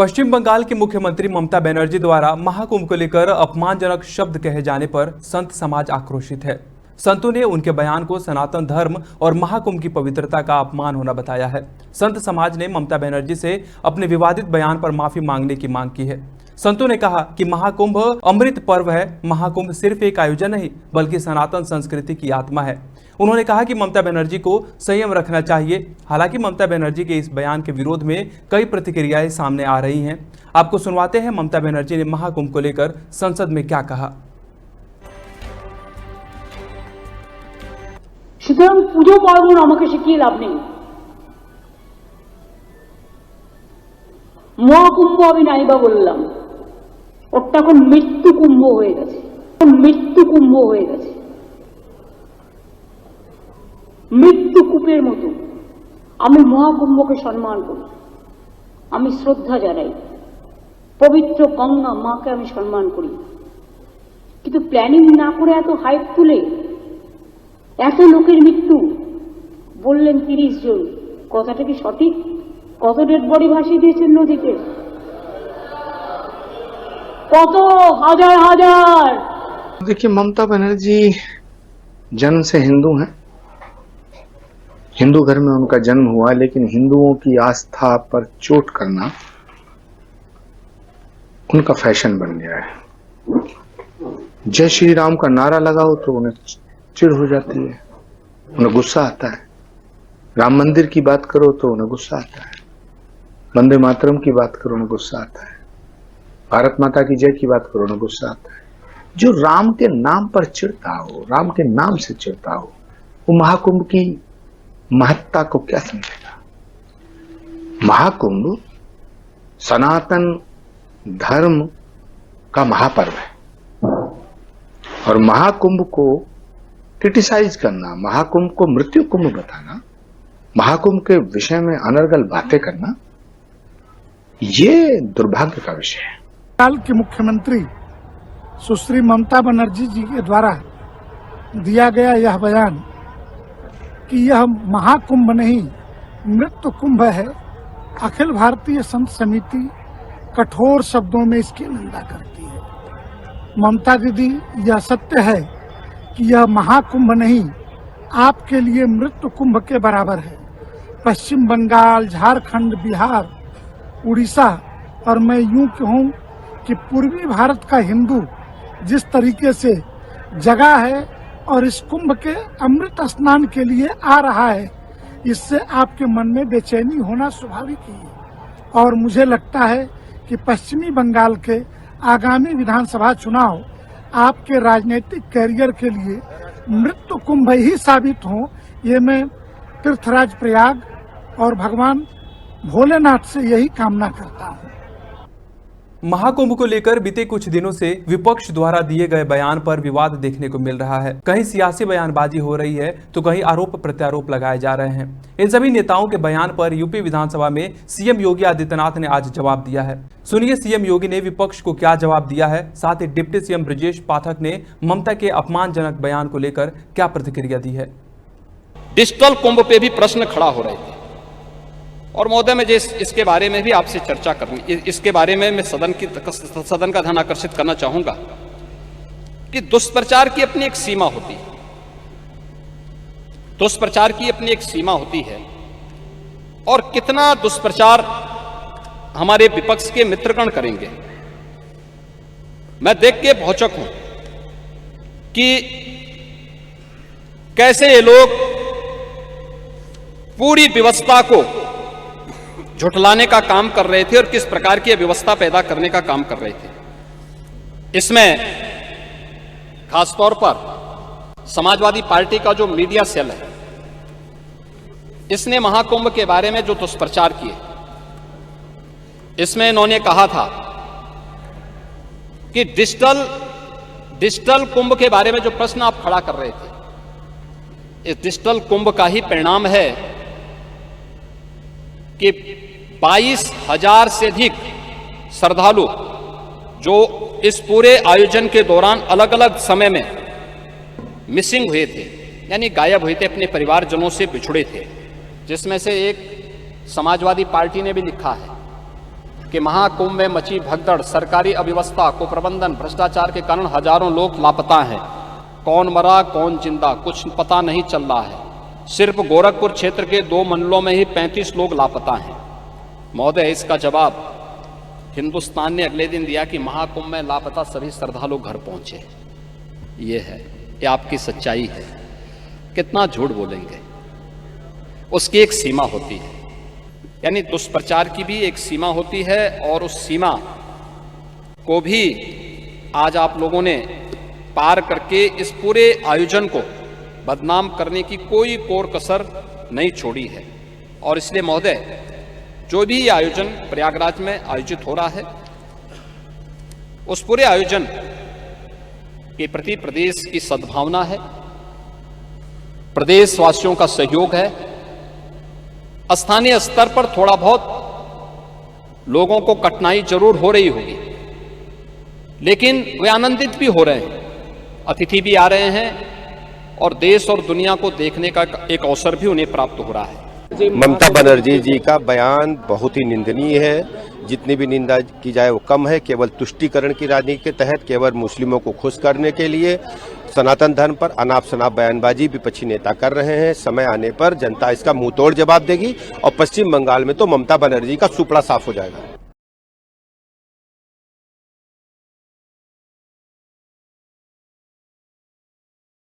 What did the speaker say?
पश्चिम बंगाल की मुख्यमंत्री ममता बनर्जी द्वारा महाकुंभ को लेकर अपमानजनक शब्द कहे जाने पर संत समाज आक्रोशित है। संतों ने उनके बयान को सनातन धर्म और महाकुंभ की पवित्रता का अपमान होना बताया है। संत समाज ने ममता बनर्जी से अपने विवादित बयान पर माफी मांगने की मांग की है। संतों ने कहा कि महाकुंभ अमृत पर्व है। महाकुंभ सिर्फ एक आयोजन नहीं बल्कि सनातन संस्कृति की आत्मा है। उन्होंने कहा कि ममता बनर्जी को संयम रखना चाहिए। हालांकि ममता बनर्जी के इस बयान के विरोध में कई प्रतिक्रियाएं सामने आ रही हैं। आपको सुनवाते हैं ममता बनर्जी ने महाकुंभ को लेकर संसद में क्या कहा। সুতরাং পুজো পার্বণ আমাকে শিখিয়ে লাভ নেই। মহাকুম্ভ আমি নাইবা বললাম, ওটা এখন মৃত্যু কুম্ভ হয়ে গেছে। মৃত্যু কুম্ভ হয়ে গেছে, মৃত্যু কূপের মতো। আমি মহাকুম্ভকে সম্মান করি, আমি শ্রদ্ধা জানাই, পবিত্র গঙ্গা মাকে আমি সম্মান করি। কিন্তু প্ল্যানিং না করে এত হাইপ তুলে এত লোকের মৃত্যু বললেন 30 জন, কথাটা কি সঠিক? কত ডেড বডি ভাসিয়ে দিয়েছেন নদীতে? কত হাজার হাজার। देखिए, ममता बनर्जी जन्म से हिंदू हैं, हिंदू घर में उनका जन्म हुआ, लेकिन हिंदुओं की आस्था पर चोट करना उनका फैशन बन गया है। जय श्री राम का नारा लगाओ तो उन्हें चिढ़ हो जाती है, उन्हें गुस्सा आता है। राम मंदिर की बात करो तो उन्हें गुस्सा आता है। वंदे मातरम की बात करो उन्हें गुस्सा आता है। भारत माता की जय की बात करो उन्हें गुस्सा आता है। जो राम के नाम पर चिढ़ता हो, राम के नाम से चिढ़ता हो, वो महाकुंभ की महत्ता को क्या समझेगा? महाकुंभ सनातन धर्म का महापर्व है और महाकुंभ को क्रिटिसाइज करना, महाकुंभ को मृत्यु कुंभ बताना, महाकुंभ के विषय में अनर्गल बातें करना, ये दुर्भाग्य का विषय है। बंगाल की मुख्यमंत्री सुश्री ममता बनर्जी जी के द्वारा दिया गया यह बयान कि यह महाकुंभ नहीं मृत्यु कुंभ है, अखिल भारतीय संत समिति कठोर शब्दों में इसकी निंदा करती है। ममता दीदी, यह सत्य है कि यह महाकुंभ नहीं आपके लिए मृत्यु कुंभ के बराबर है। पश्चिम बंगाल, झारखंड, बिहार, उड़ीसा और मैं यूं कहूं कि पूर्वी भारत का हिंदू जिस तरीके से जगा है और इस कुंभ के अमृत स्नान के लिए आ रहा है, इससे आपके मन में बेचैनी होना स्वाभाविक ही है। और मुझे लगता है कि पश्चिमी बंगाल के आगामी विधानसभा चुनाव आपके राजनीतिक कैरियर के लिए मृत्यु कुंभ ही साबित हो, ये मैं तीर्थराज प्रयाग और भगवान भोलेनाथ से यही कामना करता हूँ। महाकुंभ को लेकर बीते कुछ दिनों से विपक्ष द्वारा दिए गए बयान पर विवाद देखने को मिल रहा है। कहीं सियासी बयानबाजी हो रही है तो कहीं आरोप प्रत्यारोप लगाए जा रहे हैं। इन सभी नेताओं के बयान पर यूपी विधानसभा में सीएम योगी आदित्यनाथ ने आज जवाब दिया है। सुनिए सीएम योगी ने विपक्ष को क्या जवाब दिया है। साथ ही डिप्टी सीएम ब्रजेश पाठक ने ममता के अपमानजनक बयान को लेकर क्या प्रतिक्रिया दी है। डिजिटल कुंभ पे भी प्रश्न खड़ा हो रहे थे और महोदय मैं इसके बारे में भी आपसे चर्चा करनी, इसके बारे में मैं सदन का ध्यान आकर्षित करना चाहूंगा कि दुष्प्रचार की अपनी एक सीमा होती है। दुष्प्रचार की अपनी एक सीमा होती है और कितना दुष्प्रचार हमारे विपक्ष के मित्रगण करेंगे। मैं देख के भौचक हूं कि कैसे ये लोग पूरी व्यवस्था को झुठलाने का काम कर रहे थे और किस प्रकार की व्यवस्था पैदा करने का काम कर रहे थे। इसमें खासतौर पर समाजवादी पार्टी का जो मीडिया सेल है, इसने महाकुंभ के बारे में जो दुष्प्रचार किए, इसमें इन्होंने कहा था कि डिजिटल कुंभ के बारे में जो प्रश्न आप खड़ा कर रहे थे, इस डिजिटल कुंभ का ही परिणाम है कि 22,000 से अधिक श्रद्धालु जो इस पूरे आयोजन के दौरान अलग अलग समय में मिसिंग हुए थे, यानी गायब हुए थे, अपने परिवारजनों से बिछुड़े थे, जिसमें से एक समाजवादी पार्टी ने भी लिखा है कि महाकुंभ में मची भगदड़, सरकारी अव्यवस्था, कुप्रबंधन, भ्रष्टाचार के कारण हजारों लोग लापता हैं। कौन मरा कौन जिंदा कुछ पता नहीं चल रहा है। सिर्फ गोरखपुर क्षेत्र के 2 मंडलों में ही 35 लोग लापता हैं। महोदय, इसका जवाब हिंदुस्तान ने अगले दिन दिया कि महाकुंभ में लापता सभी श्रद्धालु घर पहुंचे। ये है, ये आपकी सच्चाई है। कितना झूठ बोलेंगे। उसकी एक सीमा होती है, यानी दुष्प्रचार की भी एक सीमा होती है, और उस सीमा को भी आज आप लोगों ने पार करके इस पूरे आयोजन को बदनाम करने की कोई कोर कसर नहीं छोड़ी है। और इसलिए महोदय, जो भी ये आयोजन प्रयागराज में आयोजित हो रहा है, उस पूरे आयोजन के प्रति प्रदेश की सद्भावना है, प्रदेशवासियों का सहयोग है। स्थानीय स्तर पर थोड़ा बहुत लोगों को कठिनाई जरूर हो रही होगी, लेकिन वे आनंदित भी हो रहे हैं। अतिथि भी आ रहे हैं और देश और दुनिया को देखने का एक अवसर भी उन्हें प्राप्त हो रहा है। ममता बनर्जी जी का बयान बहुत ही निंदनीय है। जितनी भी निंदा की जाए वो कम है। केवल तुष्टीकरण की राजनीति के तहत केवल मुस्लिमों को खुश करने के लिए सनातन धर्म पर अनाप शनाप बयानबाजी विपक्षी नेता कर रहे हैं। समय आने पर जनता इसका मुंहतोड़ जवाब देगी और पश्चिम बंगाल में तो ममता बनर्जी का सुपड़ा साफ हो जाएगा।